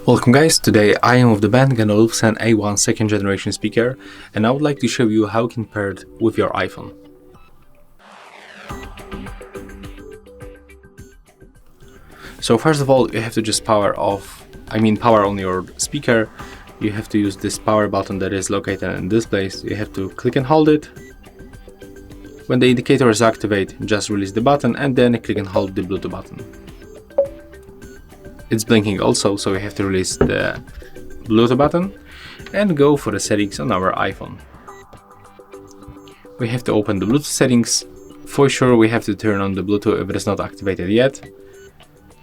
Welcome guys, today I am with the Plug Bang Olufsen A1 second generation speaker, and I would like to show you how you can pair it with your iPhone. So first of all, you have to just power on your speaker. You have to use this power button that is located in this place. You have to click and hold it. When the indicator is activated, just release the button and then click and hold the Bluetooth button. It's blinking also, so we have to release the Bluetooth button and go for the settings on our iPhone. We have to open the Bluetooth settings. For sure, we have to turn on the Bluetooth if it is not activated yet.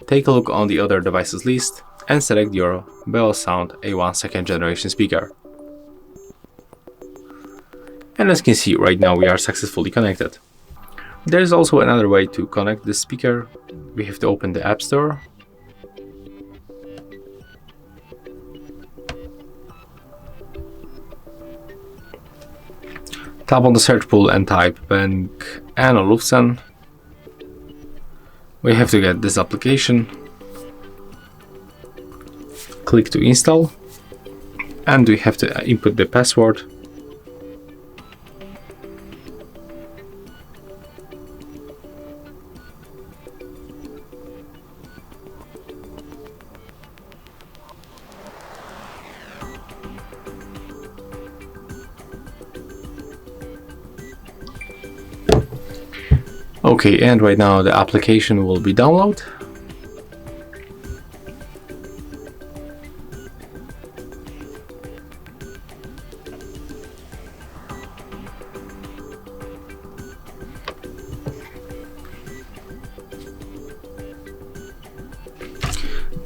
Take a look on the other devices list and select your Bang Olufsen A1 second generation speaker. And as you can see, right now we are successfully connected. There is also another way to connect this speaker. We have to open the App Store. Tap on the search pool and type Bang Olufsen. We have to get this application. Click to install, and we have to input the password. Okay, and right now the application will be downloaded.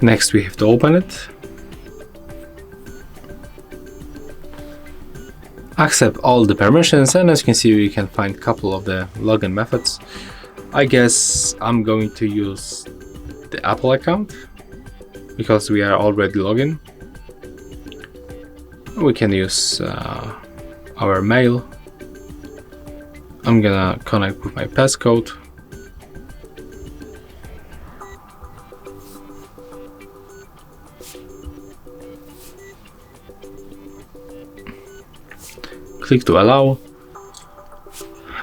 Next we have to open it. Accept all the permissions, and as you can see, we can find a couple of the login methods. I guess I'm going to use the Apple account because we are already logged in. We can use our mail. I'm gonna connect with my passcode. Click to allow.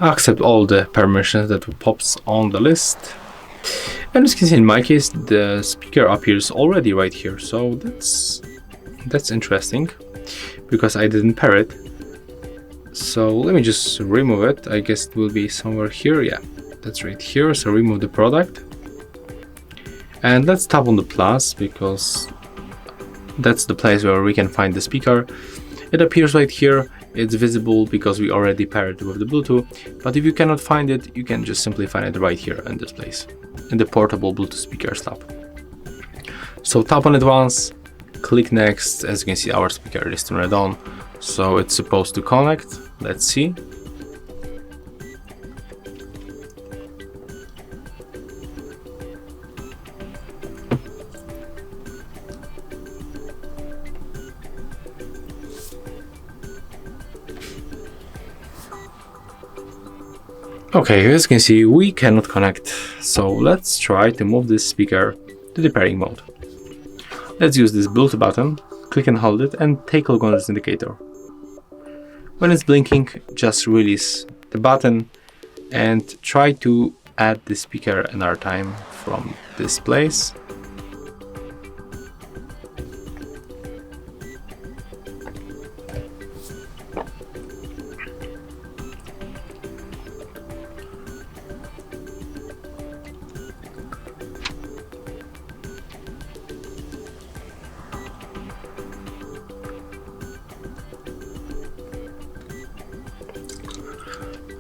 Accept all the permissions that pops on the list. And as you can see, in my case, the speaker appears already right here. So that's interesting because I didn't pair it. So let me just remove it. I guess it will be somewhere here. Yeah, that's right here. So remove the product. And let's tap on the plus because that's the place where we can find the speaker. It appears right here. It's visible because we already paired it with the Bluetooth, but if you cannot find it, you can just simply find it right here in this place, in the portable Bluetooth speakers tab. So tap on it once, click next. As you can see, our speaker is turned on, so it's supposed to connect. Let's see. Okay, as you can see, we cannot connect, so let's try to move this speaker to the pairing mode. Let's use this Bluetooth button, click and hold it, and take a look on this indicator. When it's blinking, just release the button and try to add the speaker another time from this place.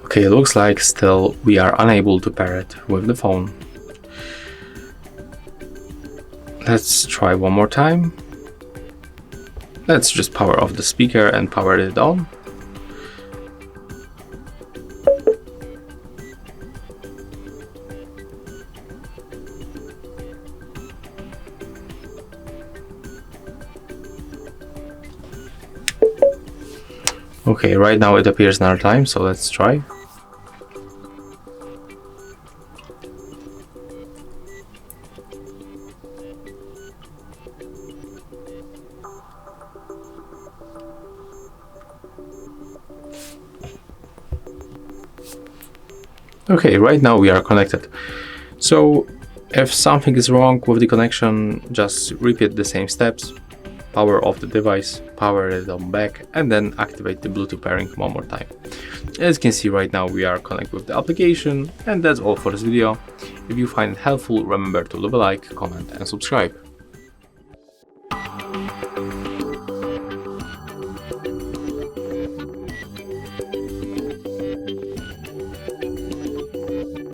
Okay, it looks like still we are unable to pair it with the phone. Let's try one more time. Let's just power off the speaker and power it on. Okay, right now it appears another time, so let's try. Okay, right now we are connected. So if something is wrong with the connection, just repeat the same steps. Power off the device, power it on back, and then activate the Bluetooth pairing one more time. As you can see right now, we are connected with the application, and that's all for this video. If you find it helpful, remember to leave a like, comment, and subscribe.